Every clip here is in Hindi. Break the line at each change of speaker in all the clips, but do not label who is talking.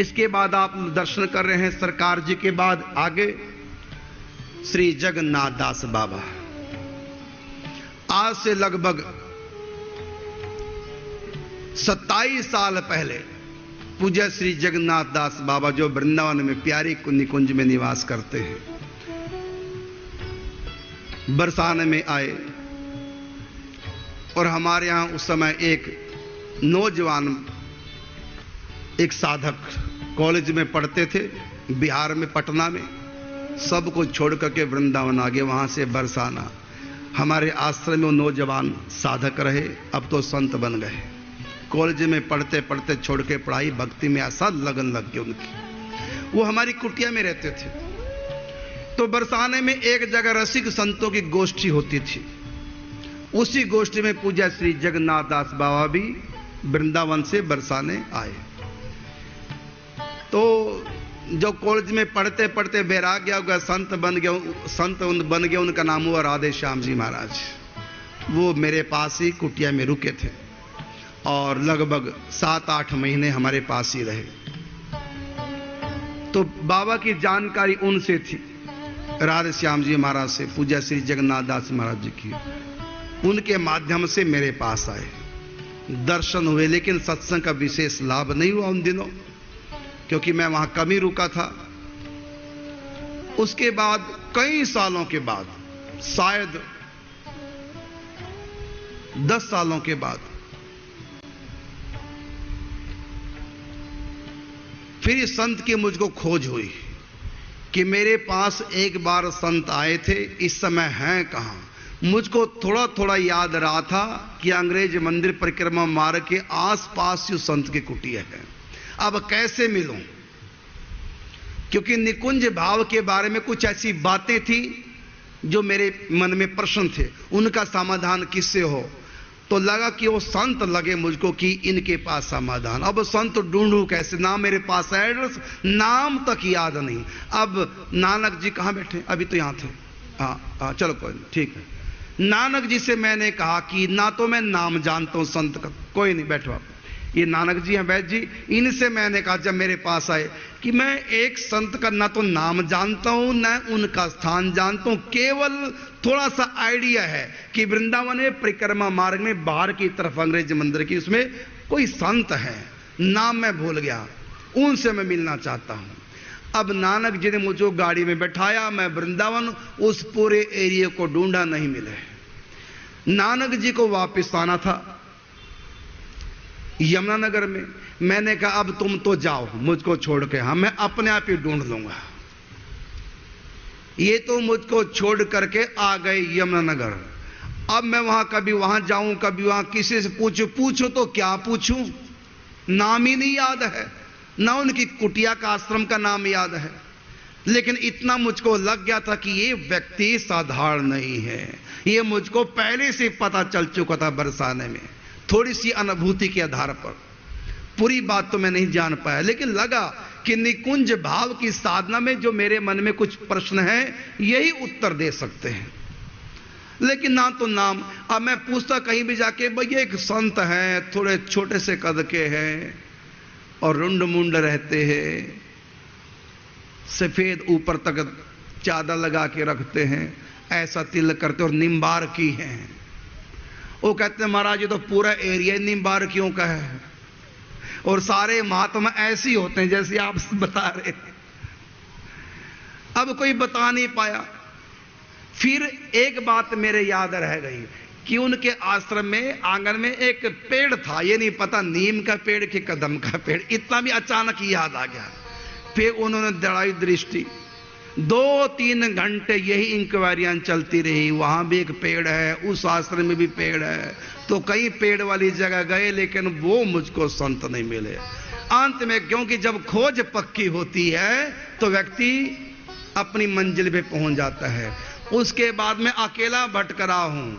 इसके बाद आप दर्शन कर रहे हैं सरकार जी के बाद आगे श्री जगन्नाथ दास बाबा। आज से लगभग 27 साल पहले पूज्य श्री जगन्नाथ दास बाबा जो वृंदावन में प्यारी निकुंज में निवास करते हैं, बरसाने में आए। और हमारे यहां उस समय एक नौजवान, एक साधक कॉलेज में पढ़ते थे बिहार में, पटना में। सब कुछ छोड़ करके वृंदावन आ गए, वहां से बरसाना। हमारे आश्रम में नौजवान साधक रहे, अब तो संत बन गए। कॉलेज में पढ़ते पढ़ते छोड़ के पढ़ाई, भक्ति में ऐसा लगन लग गई उनकी। वो हमारी कुटिया में रहते थे। तो बरसाने में एक जगह रसिक संतों की गोष्ठी होती थी। उसी गोष्ठी में पूज्य श्री जगन्नाथ दास बाबा भी वृंदावन से बरसाने आए। तो जो कॉलेज में पढ़ते पढ़ते वैराग्य हो गया, संत बन गए। उनका नाम हुआ राधे श्याम जी महाराज। वो मेरे पास ही कुटिया में रुके थे और लगभग 7-8 महीने हमारे पास ही रहे। तो बाबा की जानकारी उनसे थी, राधे श्याम जी महाराज से, पूज्य श्री जगन्नाथ दास महाराज जी की। उनके माध्यम से मेरे पास आए, दर्शन हुए। लेकिन सत्संग का विशेष लाभ नहीं हुआ उन दिनों, क्योंकि मैं वहां कम ही रुका था। उसके बाद कई सालों के बाद, शायद 10 सालों के बाद, फिर इस संत की मुझको खोज हुई कि मेरे पास एक बार संत आए थे, इस समय हैं कहां। मुझको थोड़ा थोड़ा याद रहा था कि अंग्रेज मंदिर परिक्रमा मार्ग के आसपास जो संत की कुटिया है। अब कैसे मिलूं, क्योंकि निकुंज भाव के बारे में कुछ ऐसी बातें थी जो मेरे मन में प्रश्न थे, उनका समाधान किससे हो। तो लगा कि वो संत लगे मुझको कि इनके पास समाधान। अब संत ढूंढूं कैसे, ना मेरे पास एड्रेस, नाम तक याद नहीं। अब नानक जी कहां बैठे, अभी तो यहां थे। हाँ चलो कोई नहीं, ठीक है। नानक जी से मैंने कहा कि ना तो मैं नाम जानता हूं संत का, कोई नहीं बैठो आप, ये नानक जी हैं वैद्य जी। इनसे मैंने कहा जब मेरे पास आए कि मैं एक संत का ना तो नाम जानता हूं, ना उनका स्थान जानता हूं, केवल थोड़ा सा आइडिया है कि वृंदावन में परिक्रमा मार्ग में बाहर की तरफ अंग्रेज मंदिर की, उसमें कोई संत है, नाम मैं भूल गया, उनसे मैं मिलना चाहता हूं। अब नानक जी ने मुझे गाड़ी में बैठाया, मैं वृंदावन उस पूरे एरिया को ढूंढा, नहीं मिले। नानक जी को वापस आना था यमुनानगर में। मैंने कहा अब तुम तो जाओ मुझको छोड़ के, हाँ मैं अपने आप ही ढूंढ लूंगा। ये तो मुझको छोड़ करके आ गए यमुनानगर। अब मैं वहां कभी वहां जाऊं, कभी वहां किसी से पूछूं तो क्या पूछूं, नाम ही नहीं याद है, ना उनकी कुटिया का आश्रम का नाम याद है। लेकिन इतना मुझको लग गया था कि ये व्यक्ति साधारण नहीं है। ये मुझको पहले से पता चल चुका था बरसाने में, थोड़ी सी अनुभूति के आधार पर। पूरी बात तो मैं नहीं जान पाया, लेकिन लगा कि निकुंज भाव की साधना में जो मेरे मन में कुछ प्रश्न है, यही उत्तर दे सकते हैं। लेकिन ना तो नाम, अब मैं पूछता कहीं भी जाके, भैया एक संत है, थोड़े छोटे से कद के हैं और रुंड मुंड रहते हैं, सफेद ऊपर तक चादर लगा के रखते हैं, ऐसा तिलक करते और निम्बार की हैं। वो कहते हैं महाराज ये तो पूरा एरिया निम्बार क्यों का है, और सारे महात्मा ऐसे ही होते हैं जैसे आप बता रहे थे। अब कोई बता नहीं पाया। फिर एक बात मेरे याद रह गई कि उनके आश्रम में आंगन में एक पेड़ था, ये नहीं पता नीम का पेड़ कि कदम का पेड़, इतना भी अचानक याद आ गया। फिर उन्होंने दड़ाई दृष्टि, 2-3 घंटे यही इंक्वायरियां चलती रही। वहां भी एक पेड़ है, उस आश्रम में भी पेड़ है, तो कई पेड़ वाली जगह गए, लेकिन वो मुझको संत नहीं मिले। अंत में, क्योंकि जब खोज पक्की होती है तो व्यक्ति अपनी मंजिल पे पहुंच जाता है। उसके बाद मैं अकेला भटक रहा हूं।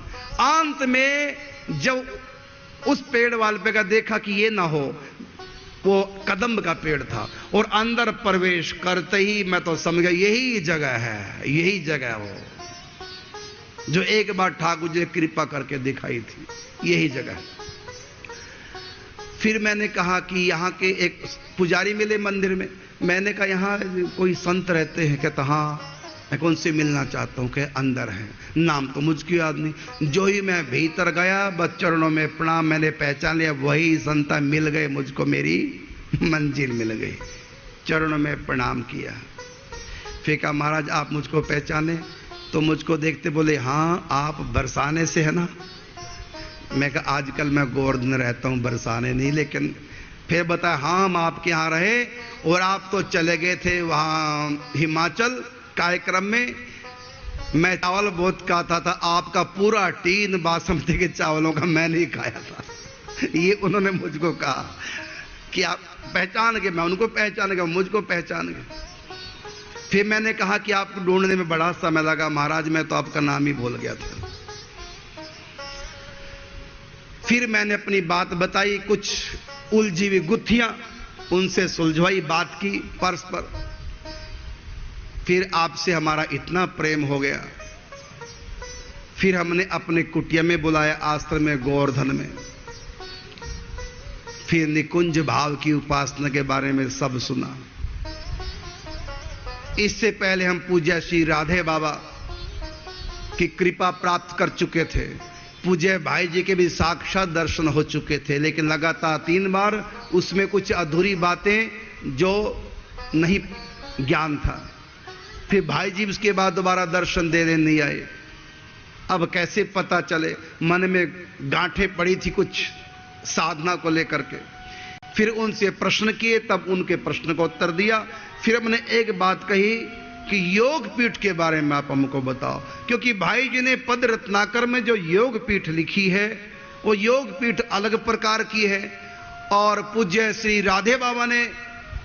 अंत में जब उस पेड़ वाले पे का देखा कि ये ना हो, वो कदम्ब का पेड़ था, और अंदर प्रवेश करते ही मैं तो समझ गया यही जगह है, यही जगह वो जो एक बार ठाकुर जी ने कृपा करके दिखाई थी, यही जगह है। फिर मैंने कहा कि यहाँ के एक पुजारी मिले मंदिर में। मैंने कहा यहाँ कोई संत रहते हैं? कहता हाँ। मैं कौन से मिलना चाहता हूँ? कि अंदर है, नाम तो मुझको याद नहीं। जो ही मैं भीतर गया बस चरणों में प्रणाम, मैंने पहचान लिया वही संत मिल गए मुझको, मेरी मंजिल मिल गई। चरणों में प्रणाम किया। फिर कहा महाराज आप मुझको पहचाने? तो मुझको देखते बोले हाँ आप बरसाने से है ना? मैं कहा आजकल मैं गोवर्धन रहता हूँ, बरसाने नहीं। लेकिन फिर बताया हाँ हम आपके यहाँ रहे और आप तो चले गए थे वहाँ हिमाचल कार्यक्रम में। मैं चावल बहुत खाता था, आपका पूरा टीन बासमती के चावलों का मैं नहीं खाया था। ये उन्होंने मुझको कहा कि आप पहचान गए। मैं उनको पहचान गया, मुझको पहचान गए। फिर मैंने कहा कि आपको ढूंढने में बड़ा समय लगा महाराज, मैं तो आपका नाम ही भूल गया था। फिर मैंने अपनी बात बताई, कुछ उलझी हुई गुत्थियां उनसे सुलझवाई, बात की परस्पर। फिर आपसे हमारा इतना प्रेम हो गया, फिर हमने अपने कुटिया में बुलाया, आश्रम में गोवर्धन में। फिर निकुंज भाव की उपासना के बारे में सब सुना। इससे पहले हम पूज्य श्री राधे बाबा की कृपा प्राप्त कर चुके थे। पूज्य भाई जी के भी साक्षात दर्शन हो चुके थे, लेकिन लगातार 3 बार उसमें कुछ अधूरी बातें जो नहीं ज्ञान था। फिर भाई जी उसके बाद दोबारा दर्शन देने नहीं आए। अब कैसे पता चले? मन में गांठें पड़ी थी कुछ साधना को लेकर के। फिर उनसे प्रश्न किए, तब उनके प्रश्न का उत्तर दिया। फिर हमने एक बात कही कि योग पीठ के बारे में आप हमको बताओ, क्योंकि भाई जी ने पद रत्नाकर में जो योग पीठ लिखी है वो योग पीठ अलग प्रकार की है, और पूज्य श्री राधे बाबा ने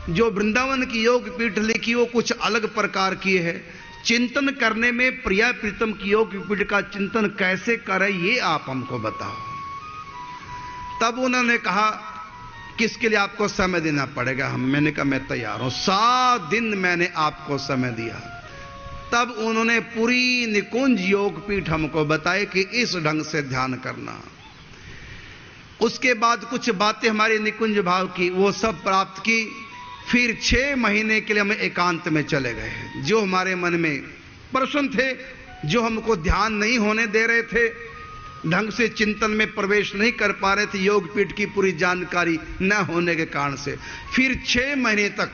जो वृंदावन की योग पीठ लिखी वो कुछ अलग प्रकार की है। चिंतन करने में प्रिया प्रीतम की योग पीठ का चिंतन कैसे करें ये आप हमको बताओ। तब उन्होंने कहा किसके लिए आपको समय देना पड़ेगा? मैंने कहा मैं तैयार हूं। 7 दिन मैंने आपको समय दिया। तब उन्होंने पूरी निकुंज योग पीठ हमको बताए कि इस ढंग से ध्यान करना। उसके बाद कुछ बातें हमारी निकुंज भाव की वो सब प्राप्त की। फिर 6 महीने के लिए हम एकांत में चले गए। जो हमारे मन में प्रश्न थे, जो हमको ध्यान नहीं होने दे रहे थे, ढंग से चिंतन में प्रवेश नहीं कर पा रहे थे, योग पीठ की पूरी जानकारी न होने के कारण से, फिर 6 महीने तक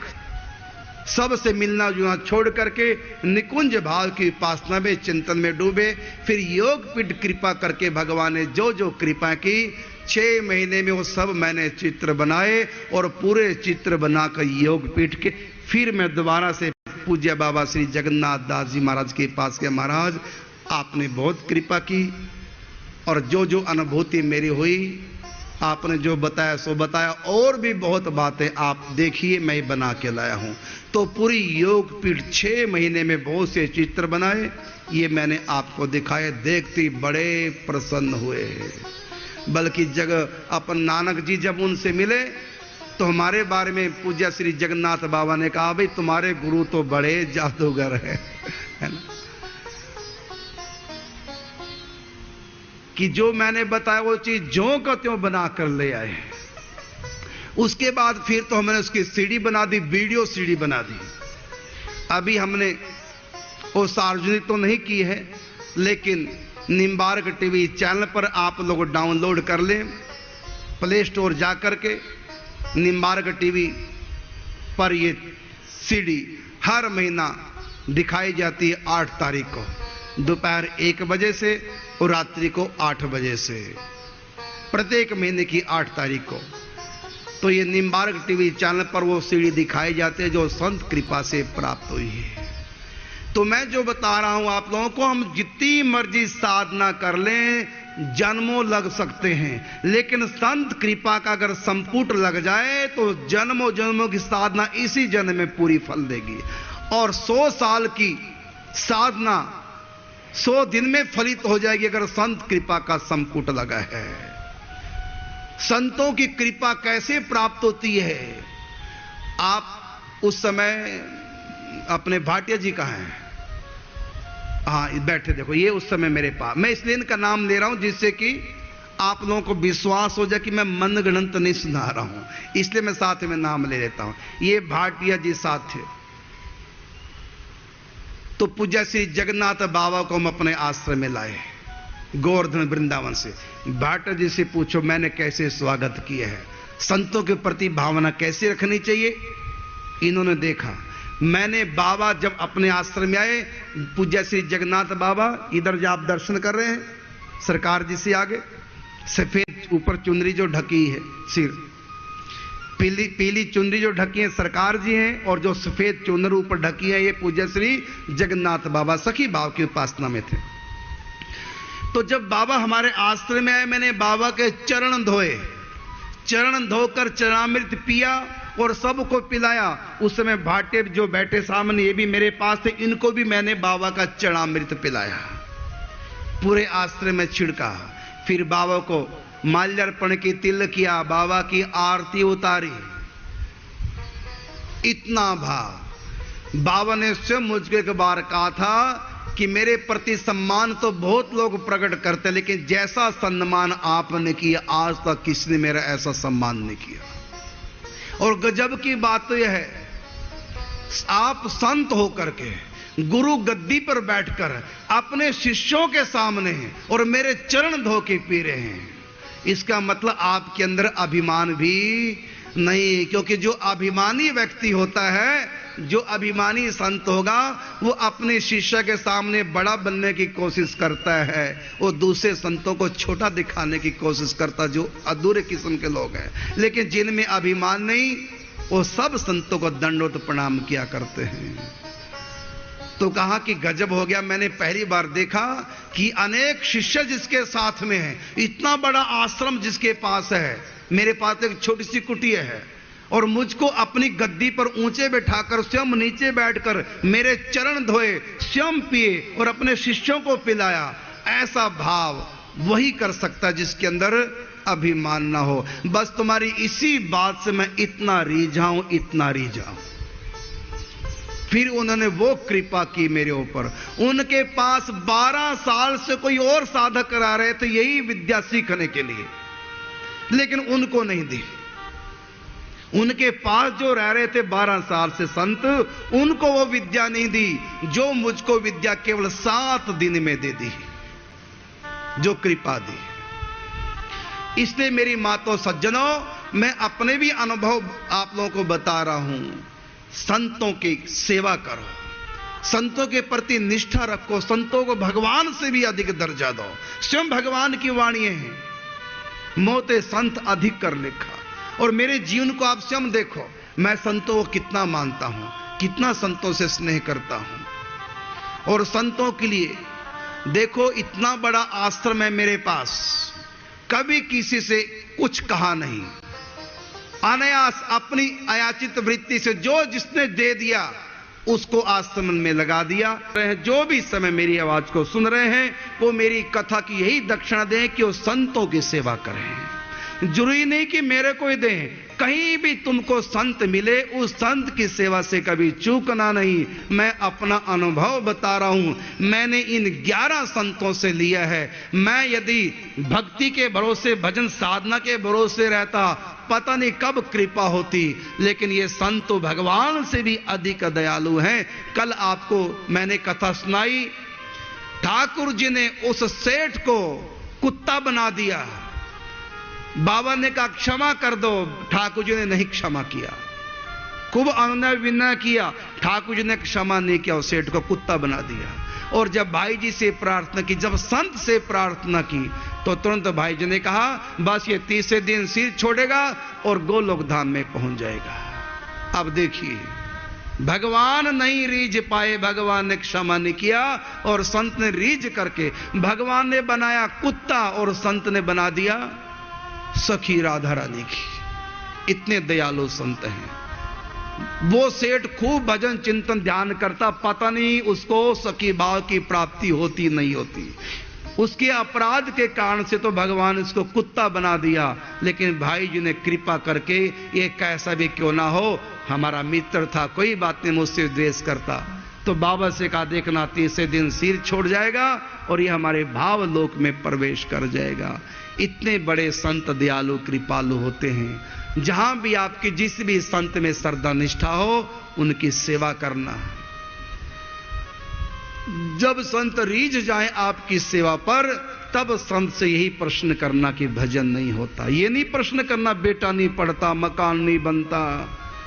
सबसे मिलना जुलना छोड़ करके निकुंज भाव की उपासना में चिंतन में डूबे। फिर योग पीठ कृपा करके भगवान ने जो जो कृपा की, 6 महीने में वो सब मैंने चित्र बनाए और पूरे चित्र बनाकर योग पीठ के फिर मैं दोबारा से पूज्य बाबा श्री जगन्नाथ दास जी महाराज के पास गया। महाराज आपने बहुत कृपा की और जो जो अनुभूति मेरी हुई आपने जो बताया सो बताया, और भी बहुत बातें आप देखिए मैं बना के लाया हूं। तो पूरी योग पीठ 6 महीने में बहुत से चित्र बनाए, ये मैंने आपको दिखाए। देखते बड़े प्रसन्न हुए। बल्कि जगह अपन नानक जी जब उनसे मिले तो हमारे बारे में पूज्य श्री जगन्नाथ बाबा ने कहा भाई तुम्हारे गुरु तो बड़े जादूगर है ना, कि जो मैंने बताया वो चीज ज्यों का त्यों बना कर ले आए। उसके बाद फिर तो हमने उसकी सीडी बना दी, वीडियो सीडी बना दी। अभी हमने वो सार्वजनिक तो नहीं की है, लेकिन निम्बार्क टीवी चैनल पर आप लोग डाउनलोड कर लें। प्ले स्टोर जा करके निम्बार्क टीवी पर ये सीडी हर महीना दिखाई जाती है 8 तारीख को दोपहर 1 बजे से और रात्रि को 8 बजे से, प्रत्येक महीने की 8 तारीख को। तो ये निम्बार्क टीवी चैनल पर वो सीडी दिखाई जाती है जो संत कृपा से प्राप्त हुई है। तो मैं जो बता रहा हूं आप लोगों को, हम जितनी मर्जी साधना कर लें, जन्मों लग सकते हैं, लेकिन संत कृपा का अगर संपुट लग जाए तो जन्मों जन्मों की साधना इसी जन्म में पूरी फल देगी। और 100 साल की साधना 100 दिन में फलित हो जाएगी अगर संत कृपा का संपुट लगा है। संतों की कृपा कैसे प्राप्त होती है? आप उस समय अपने भाटिया जी कहाँ हैं? हाँ बैठे, देखो ये उस समय मेरे पास, मैं इसलिए इनका नाम ले रहा हूं जिससे कि आप लोगों को विश्वास हो जाए कि मैं मनगढ़ंत नहीं सुना रहा हूं, इसलिए मैं साथ में नाम ले लेता हूं। ये भाटिया जी साथ थे। तो पूज्य श्री जगन्नाथ बाबा को हम अपने आश्रम में लाए गोवर्धन वृंदावन से। भाटिया जी से पूछो मैंने कैसे स्वागत किया है, संतों के प्रति भावना कैसे रखनी चाहिए। इन्होंने देखा, मैंने बाबा जब अपने आश्रम में आए, पूज्य श्री जगन्नाथ बाबा इधर जो आप दर्शन कर रहे हैं सरकार जी से आगे, सफेद ऊपर चुनरी जो ढकी है सिर, पीली पीली चुनरी जो ढकी है सरकार जी हैं, और जो सफेद चुनर ऊपर ढकी है ये पूज्य श्री जगन्नाथ बाबा सखी भाव की उपासना में थे। तो जब बाबा हमारे आश्रम में आए, मैंने बाबा के चरण धोए, चरण धोकर चरणामृत पिया और सबको पिलाया। उस समय भाटे जो बैठे सामने ये भी मेरे पास थे, इनको भी मैंने बाबा का चरणामृत पिलाया, पूरे आश्रम में छिड़का। फिर बाबा को माल्यार्पण की तिल किया, बाबा की आरती उतारी। इतना भाव बाबा ने स्वयं मुझको एक बार कहा था कि मेरे प्रति सम्मान तो बहुत लोग प्रकट करते, लेकिन जैसा सम्मान आपने किया आज तक किसी ने मेरा ऐसा सम्मान नहीं किया। और गजब की बात तो यह है, आप संत होकर के गुरु गद्दी पर बैठकर अपने शिष्यों के सामने हैं और मेरे चरण धो के पी रहे हैं। इसका मतलब आपके अंदर अभिमान भी नहीं, क्योंकि जो अभिमानी व्यक्ति होता है, जो अभिमानी संत होगा, वो अपने शिष्य के सामने बड़ा बनने की कोशिश करता है, वो दूसरे संतों को छोटा दिखाने की कोशिश करता, जो अधूरे किस्म के लोग हैं। लेकिन जिनमें अभिमान नहीं, वो सब संतों को दंडोत प्रणाम किया करते हैं। तो कहा कि गजब हो गया, मैंने पहली बार देखा कि अनेक शिष्य जिसके साथ में है, इतना बड़ा आश्रम जिसके पास है, मेरे पास एक छोटी सी कुटिया है, और मुझको अपनी गद्दी पर ऊंचे बैठाकर स्वयं नीचे बैठकर मेरे चरण धोए, स्वयं पिए और अपने शिष्यों को पिलाया। ऐसा भाव वही कर सकता है जिसके अंदर अभिमान ना हो। बस तुम्हारी इसी बात से मैं इतना रीझाऊं, इतना रीझाऊं। फिर उन्होंने वो कृपा की मेरे ऊपर। उनके पास 12 साल से कोई और साधक आ रहे थे यही विद्या सीखने के लिए, लेकिन उनको नहीं दी। उनके पास जो रह रहे थे 12 साल से संत, उनको वो विद्या नहीं दी जो मुझको विद्या केवल 7 दिन में दे दी, जो कृपा दी। इसलिए मेरी मातों सज्जनों, मैं अपने भी अनुभव आप लोगों को बता रहा हूं। संतों की सेवा करो, संतों के प्रति निष्ठा रखो, संतों को भगवान से भी अधिक दर्जा दो। स्वयं भगवान की वाणी है, मोते संत अधिक कर लिखा। और मेरे जीवन को आप स्वयं देखो, मैं संतों को कितना मानता हूं, कितना संतों से स्नेह करता हूं। और संतों के लिए देखो, इतना बड़ा आश्रम है मेरे पास, कभी किसी से कुछ कहा नहीं, अनायास अपनी अयाचित वृत्ति से जो जिसने दे दिया उसको आश्रम में लगा दिया। जो भी समय मेरी आवाज को सुन रहे हैं, वो मेरी कथा की यही दक्षिणा दें कि वो संतों की सेवा करें। जरूरी नहीं कि मेरे को ही दें, कहीं भी तुमको संत मिले, उस संत की सेवा से कभी चूकना नहीं। मैं अपना अनुभव बता रहा हूं, मैंने इन 11 संतों से लिया है। मैं यदि भक्ति के भरोसे, भजन साधना के भरोसे रहता, पता नहीं कब कृपा होती। लेकिन ये संत तो भगवान से भी अधिक दयालु हैं। कल आपको मैंने कथा सुनाई, ठाकुर जी ने उस सेठ को कुत्ता बना दिया। बाबा ने कहा क्षमा कर दो, ठाकुर जी ने नहीं क्षमा किया, खूब अनुनय विनय किया, ठाकुर जी ने क्षमा नहीं किया, उस सेठ को कुत्ता बना दिया। और जब भाई जी से प्रार्थना की, जब संत से प्रार्थना की, तो तुरंत भाई जी ने कहा बस ये 30 दिन सिर छोड़ेगा और गोलोक धाम में पहुंच जाएगा। अब देखिए, भगवान नहीं रीझ पाए, भगवान ने क्षमा नहीं किया, और संत ने रीझ करके, भगवान ने बनाया कुत्ता और संत ने बना दिया सखी राधा रानी की। इतने दयालु संत हैं। वो सेठ खूब भजन चिंतन ध्यान करता, पता नहीं उसको सखी भाव की प्राप्ति होती नहीं होती। उसके अपराध के कारण से तो भगवान इसको कुत्ता बना दिया। लेकिन भाई जी ने कृपा करके, ये कैसा भी क्यों ना हो, हमारा मित्र था, कोई बात नहीं मुझसे द्वेष करता, तो बाबा से कहा देखना 30 दिन सिर छोड़ जाएगा और ये हमारे भाव लोक में प्रवेश कर जाएगा। इतने बड़े संत दयालु कृपालु होते हैं। जहां भी आपकी जिस भी संत में श्रद्धा निष्ठा हो, उनकी सेवा करना। जब संत रीझ जाए आपकी सेवा पर, तब संत से यही प्रश्न करना कि भजन नहीं होता। ये नहीं प्रश्न करना बेटा नहीं पढ़ता, मकान नहीं बनता,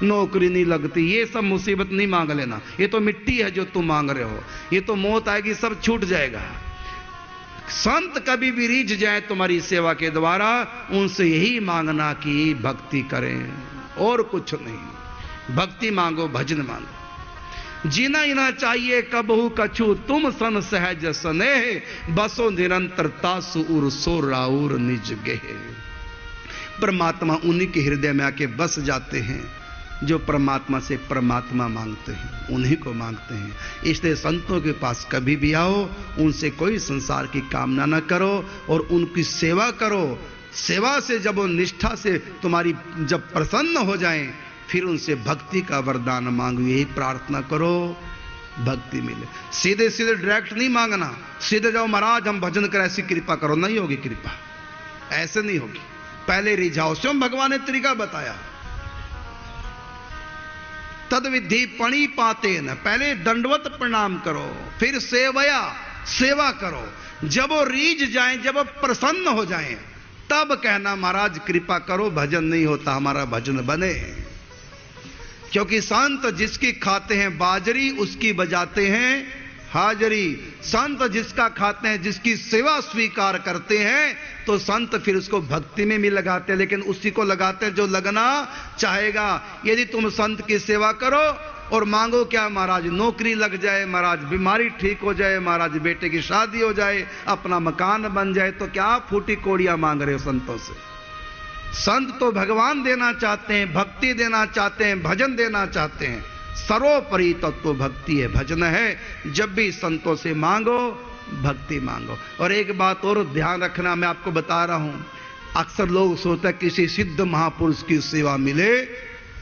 नौकरी नहीं लगती, ये सब मुसीबत नहीं मांग लेना। ये तो मिट्टी है जो तुम मांग रहे हो, ये तो मौत आएगी सब छूट जाएगा। संत कभी भी रीझ जाए तुम्हारी सेवा के द्वारा, उनसे यही मांगना कि भक्ति करें, और कुछ नहीं। भक्ति मांगो, भजन मांगो। जीना इना चाहिए कबहू कछु तुम सन सहज स्नेह, बसो निरंतरता सुर सो राउर निज गेह। परमात्मा उन्हीं के हृदय में आके बस जाते हैं जो परमात्मा से परमात्मा मांगते हैं, उन्हीं को मांगते हैं। इसलिए संतों के पास कभी भी आओ, उनसे कोई संसार की कामना न करो और उनकी सेवा करो। सेवा से जब वो निष्ठा से तुम्हारी जब प्रसन्न हो जाएं, फिर उनसे भक्ति का वरदान मांगो, यही प्रार्थना करो, भक्ति मिले। सीधे सीधे डायरेक्ट नहीं मांगना, सीधे जाओ महाराज हम भजन करें ऐसी कृपा करो, नहीं होगी कृपा, ऐसे नहीं होगी। पहले रिझाओ, स्वयं भगवान ने तरीका बताया। तद विधि पणी पाते न, पहले दंडवत प्रणाम करो, फिर सेवया, सेवा करो। जब वो रीझ जाएं, जब वो प्रसन्न हो जाएं, तब कहना महाराज कृपा करो, भजन नहीं होता, हमारा भजन बने। क्योंकि संत जिसकी खाते हैं बाजरी, उसकी बजाते हैं हाजरी। संत जिसका खाते हैं, जिसकी सेवा स्वीकार करते हैं, तो संत फिर उसको भक्ति में भी लगाते हैं, लेकिन उसी को लगाते हैं जो लगना चाहेगा। यदि तुम संत की सेवा करो और मांगो क्या महाराज नौकरी लग जाए, महाराज बीमारी ठीक हो जाए, महाराज बेटे की शादी हो जाए, अपना मकान बन जाए, तो क्या फूटी कोड़ियां मांग रहे हो संतों से? संत तो भगवान देना चाहते हैं, भक्ति देना चाहते हैं, भजन देना चाहते हैं। सर्वोपरि तत्व भक्ति है, भजन है। जब भी संतों से मांगो, भक्ति मांगो। और एक बात और ध्यान रखना, मैं आपको बता रहा हूं, अक्सर लोग सोचते हैं किसी सिद्ध महापुरुष की सेवा मिले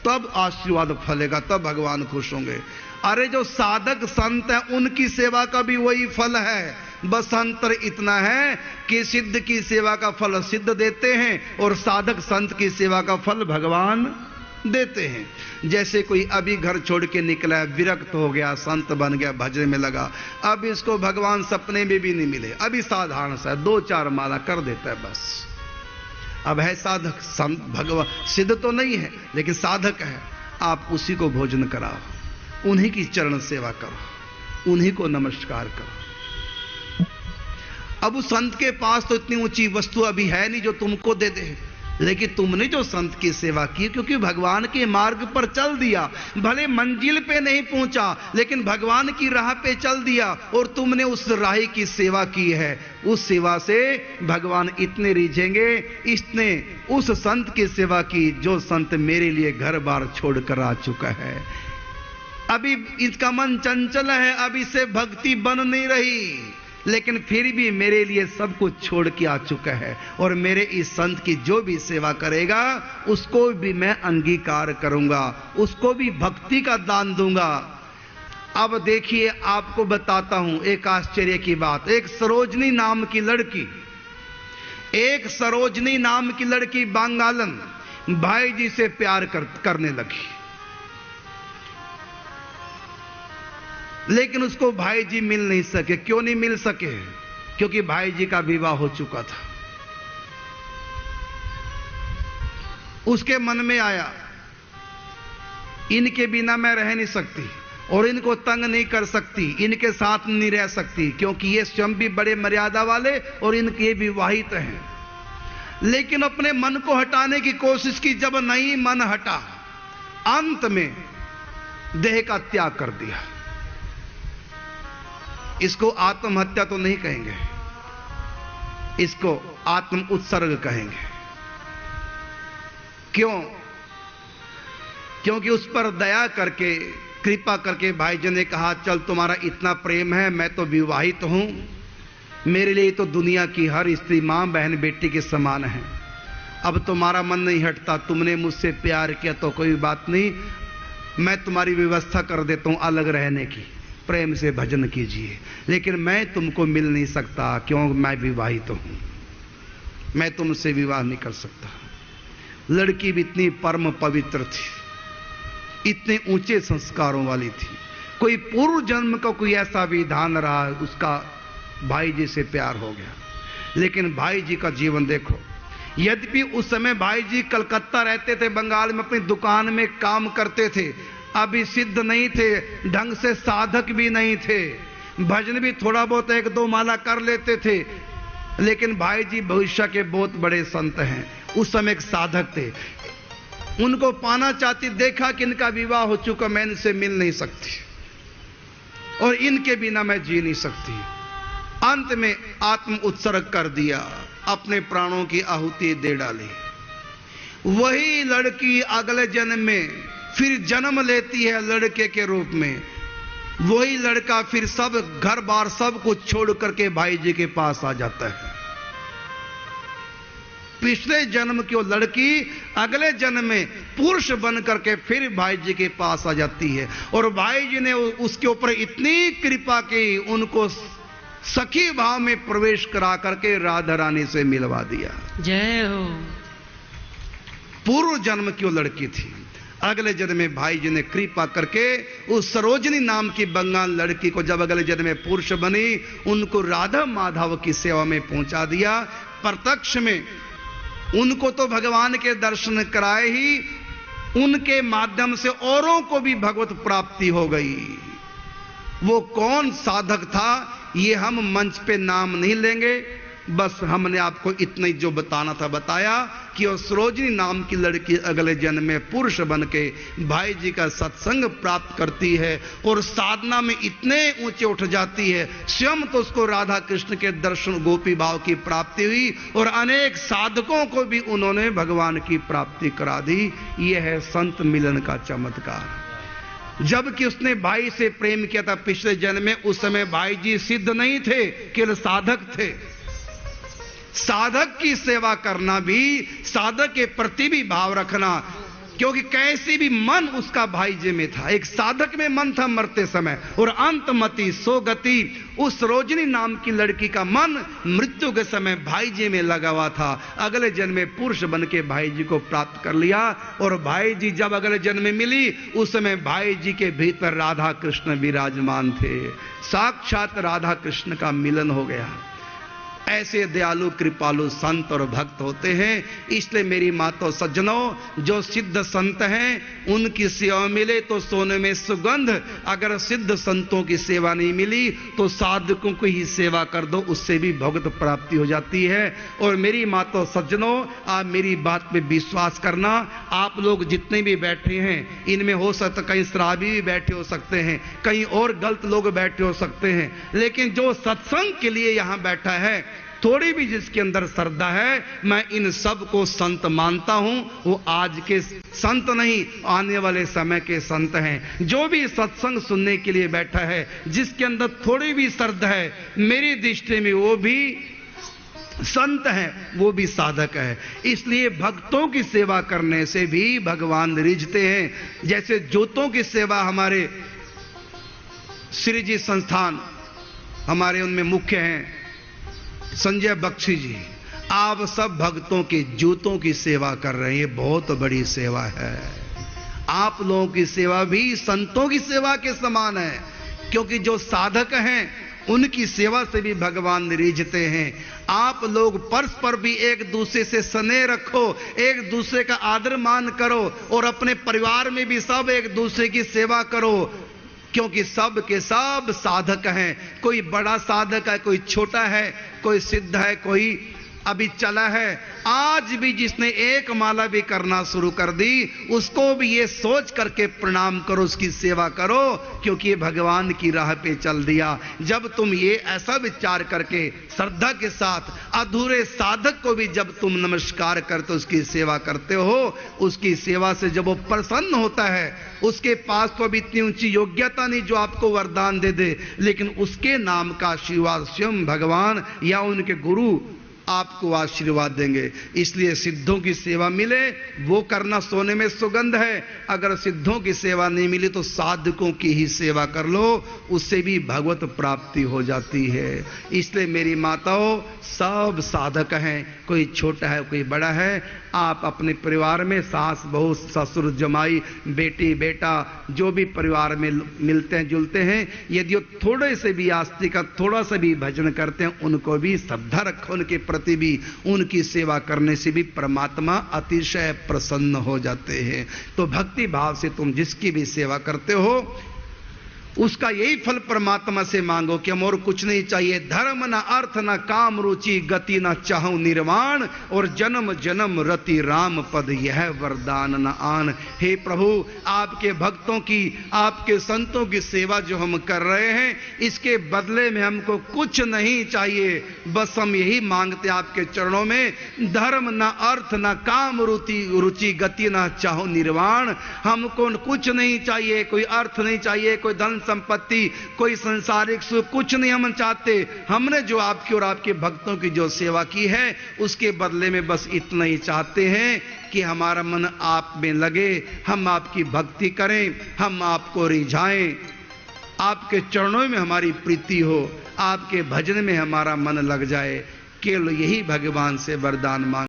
तब आशीर्वाद फलेगा, तब भगवान खुश होंगे। अरे जो साधक संत है उनकी सेवा का भी वही फल है, बस अंतर इतना है कि सिद्ध की सेवा का फल सिद्ध देते हैं और साधक संत की सेवा का फल भगवान देते हैं। जैसे कोई अभी घर छोड़ के निकला है, विरक्त हो गया, संत बन गया, भजन में लगा, अब इसको भगवान सपने में भी नहीं मिले, अभी साधारण सा 2-4 माला कर देता है बस। अब है साधक, संत भगवान सिद्ध तो नहीं है लेकिन साधक है, आप उसी को भोजन कराओ, उन्हीं की चरण सेवा करो, उन्हीं को नमस्कार करो। अब उस संत के पास तो इतनी ऊंची वस्तु अभी है नहीं जो तुमको दे दे, लेकिन तुमने जो संत की सेवा की, क्योंकि भगवान के मार्ग पर चल दिया, भले मंजिल पे नहीं पहुंचा लेकिन भगवान की राह पे चल दिया और तुमने उस राह की सेवा की है, उस सेवा से भगवान इतने रिझेंगे। इसने उस संत की सेवा की जो संत मेरे लिए घर बार छोड़कर आ चुका है, अभी इसका मन चंचल है, अभी इसे भक्ति बन नहीं रही, लेकिन फिर भी मेरे लिए सब कुछ छोड़ के आ चुका है और मेरे इस संत की जो भी सेवा करेगा उसको भी मैं अंगीकार करूंगा, उसको भी भक्ति का दान दूंगा। अब देखिए आपको बताता हूं एक आश्चर्य की बात। एक सरोजनी नाम की लड़की बांगालन भाई जी से प्यार करने लगी, लेकिन उसको भाई जी मिल नहीं सके। क्यों नहीं मिल सके? क्योंकि भाई जी का विवाह हो चुका था। उसके मन में आया इनके बिना मैं रह नहीं सकती और इनको तंग नहीं कर सकती, इनके साथ नहीं रह सकती, क्योंकि ये स्वयं भी बड़े मर्यादा वाले और इनके विवाहित हैं। लेकिन अपने मन को हटाने की कोशिश की, जब नहीं मन हटा, अंत में देह का त्याग कर दिया। इसको आत्महत्या तो नहीं कहेंगे, इसको आत्म उत्सर्ग कहेंगे। क्यों? क्योंकि उस पर दया करके, कृपा करके भाई जी ने कहा चल तुम्हारा इतना प्रेम है, मैं तो विवाहित हूं, मेरे लिए तो दुनिया की हर स्त्री मां बहन बेटी के समान है। अब तुम्हारा मन नहीं हटता, तुमने मुझसे प्यार किया तो कोई बात नहीं, मैं तुम्हारी व्यवस्था कर देता हूं अलग रहने की, प्रेम से भजन कीजिए, लेकिन मैं तुमको मिल नहीं सकता, क्यों? मैं विवाहित हूं। मैं तुमसे विवाह नहीं कर सकता। लड़की भी इतनी परम पवित्र थी, इतने ऊंचे संस्कारों वाली थी, कोई पूर्व जन्म का कोई ऐसा विधान रहा, उसका भाई जी से प्यार हो गया। लेकिन भाई जी का जीवन देखो, यद्यपि उस समय भाई जी कलकत्ता रहते थे, बंगाल में अपनी दुकान में काम करते थे, अभी सिद्ध नहीं थे, ढंग से साधक भी नहीं थे, भजन भी थोड़ा बहुत एक दो माला कर लेते थे, लेकिन भाई जी भविष्य के बहुत बड़े संत हैं, उस समय एक साधक थे। उनको पाना चाहती, देखा कि इनका विवाह हो चुका, मैं इनसे मिल नहीं सकती और इनके बिना मैं जी नहीं सकती। अंत में आत्म उत्सर्ग कर दिया, अपने प्राणों की आहुति दे डाली। वही लड़की अगले जन्म में फिर जन्म लेती है लड़के के रूप में। वही लड़का फिर सब घर बार सब कुछ छोड़ करके भाई जी के पास आ जाता है। पिछले जन्म की वो लड़की अगले जन्म में पुरुष बन करके फिर भाई जी के पास आ जाती है, और भाई जी ने उसके ऊपर इतनी कृपा की, उनको सखी भाव में प्रवेश करा करके राधा रानी से मिलवा दिया।
जय हो।
पूर्व जन्म की वो लड़की थी, अगले जन्म में भाई जी ने कृपा करके उस सरोजनी नाम की बंगाल लड़की को जब अगले जन्म में पुरुष बनी, उनको राधा माधव की सेवा में पहुंचा दिया। प्रत्यक्ष में उनको तो भगवान के दर्शन कराए ही, उनके माध्यम से औरों को भी भगवत प्राप्ति हो गई। वो कौन साधक था ये हम मंच पे नाम नहीं लेंगे, बस हमने आपको इतना ही जो बताना था बताया कि वो सरोजनी नाम की लड़की अगले जन्म में पुरुष बन के भाई जी का सत्संग प्राप्त करती है और साधना में इतने ऊंचे उठ जाती है, स्वयं तो उसको राधा कृष्ण के दर्शन गोपी भाव की प्राप्ति हुई और अनेक साधकों को भी उन्होंने भगवान की प्राप्ति करा दी। यह है संत मिलन का चमत्कार। जबकि उसने भाई से प्रेम किया था पिछले जन्म में, उस समय भाई जी सिद्ध नहीं थे, केवल साधक थे। साधक की सेवा करना भी, साधक के प्रति भी भाव रखना, क्योंकि कैसी भी मन उसका भाई जी में था, एक साधक में मन था मरते समय, और अंतमति सो गति, उस सरोजनी नाम की लड़की का मन मृत्यु के समय भाई जी में लगा हुआ था। अगले जन्म में पुरुष बन के भाई जी को प्राप्त कर लिया, और भाई जी जब अगले जन्म में मिली, उस समय भाई जी के भीतर राधा कृष्ण विराजमान थे। साक्षात राधा कृष्ण का मिलन हो गया। ऐसे दयालु कृपालु संत और भक्त होते हैं। इसलिए मेरी मातो सज्जनों, जो सिद्ध संत हैं उनकी सेवा मिले तो सोने में सुगंध, अगर सिद्ध संतों की सेवा नहीं मिली तो साधकों की ही सेवा कर दो, उससे भी भगवत प्राप्ति हो जाती है। और मेरी मातो सज्जनों, आप मेरी बात पे विश्वास करना। आप लोग जितने भी बैठे हैं, इनमें हो सकता कहीं शराबी भी बैठे हो सकते हैं, कहीं और गलत लोग बैठे हो सकते हैं, लेकिन जो सत्संग के लिए यहां बैठा है, थोड़ी भी जिसके अंदर श्रद्धा है, मैं इन सब को संत मानता हूं। वो आज के संत नहीं, आने वाले समय के संत हैं। जो भी सत्संग सुनने के लिए बैठा है, जिसके अंदर थोड़ी भी श्रद्धा है, मेरी दृष्टि में वो भी संत है, वो भी साधक है। इसलिए भक्तों की सेवा करने से भी भगवान रिझते हैं। जैसे जूतों की सेवा हमारे श्री जी संस्थान, हमारे उनमें मुख्य हैं संजय बख्शी जी, आप सब भक्तों के जूतों की सेवा कर रहे हैं, ये बहुत बड़ी सेवा है। आप लोगों की सेवा भी संतों की सेवा के समान है, क्योंकि जो साधक हैं उनकी सेवा से भी भगवान रिझते हैं। आप लोग परस्पर भी एक दूसरे से स्नेह रखो, एक दूसरे का आदर मान करो, और अपने परिवार में भी सब एक दूसरे की सेवा करो, क्योंकि सब के सब साधक हैं। कोई बड़ा साधक है, कोई छोटा है, कोई सिद्ध है, कोई अभी चला है। आज भी जिसने एक माला भी करना शुरू कर दी, उसको भी ये सोच करके प्रणाम करो, उसकी सेवा करो, क्योंकि ये भगवान की राह पे चल दिया। जब तुम ये ऐसा विचार करके श्रद्धा के साथ अधूरे साधक को भी जब तुम नमस्कार करते, उसकी सेवा करते हो, उसकी सेवा से जब वो प्रसन्न होता है, उसके पास तो अभी इतनी ऊंची योग्यता नहीं जो आपको वरदान दे दे, लेकिन उसके नाम का आशीर्वाद स्वयं भगवान या उनके गुरु आपको आशीर्वाद देंगे। इसलिए सिद्धों की सेवा मिले वो करना सोने में सुगंध है। अगर सिद्धों की सेवा नहीं मिली तो साधकों की ही सेवा कर लो, उससे भी भगवत प्राप्ति हो जाती है। इसलिए मेरी माताओं, सब साधक हैं, कोई छोटा है कोई बड़ा है। आप अपने परिवार में सास बहू ससुर जमाई बेटी बेटा जो भी परिवार में मिलते हैं जुलते हैं, यदि वो थोड़े से भी आस्तिक का थोड़ा सा भी भजन करते हैं, उनको भी श्रद्धा रखो, उनके प्रति भी, उनकी सेवा करने से भी परमात्मा अतिशय प्रसन्न हो जाते हैं। तो भक्ति भाव से तुम जिसकी भी सेवा करते हो उसका यही फल परमात्मा से मांगो कि हम और कुछ नहीं चाहिए। धर्म न अर्थ न काम रुचि गति न चाहूं निर्वाण, और जन्म जन्म रति राम पद यह वरदान न आन। हे प्रभु, आपके भक्तों की, आपके संतों की सेवा जो हम कर रहे हैं, इसके बदले में हमको कुछ नहीं चाहिए। बस हम यही मांगते आपके चरणों में, धर्म न अर्थ न काम रुचि गति न चाहो निर्वाण। हमको कुछ नहीं चाहिए, कोई अर्थ नहीं चाहिए, कोई धन संपत्ति, कोई संसारिक सुख, कुछ नहीं हम चाहते। हमने जो आपकी और आपके भक्तों की जो सेवा की है उसके बदले में बस इतना ही चाहते हैं कि हमारा मन आप में लगे, हम आपकी भक्ति करें, हम आपको रिझाएं, आपके चरणों में हमारी प्रीति हो, आपके भजन में हमारा मन लग जाए। केवल यही भगवान से वरदान मांग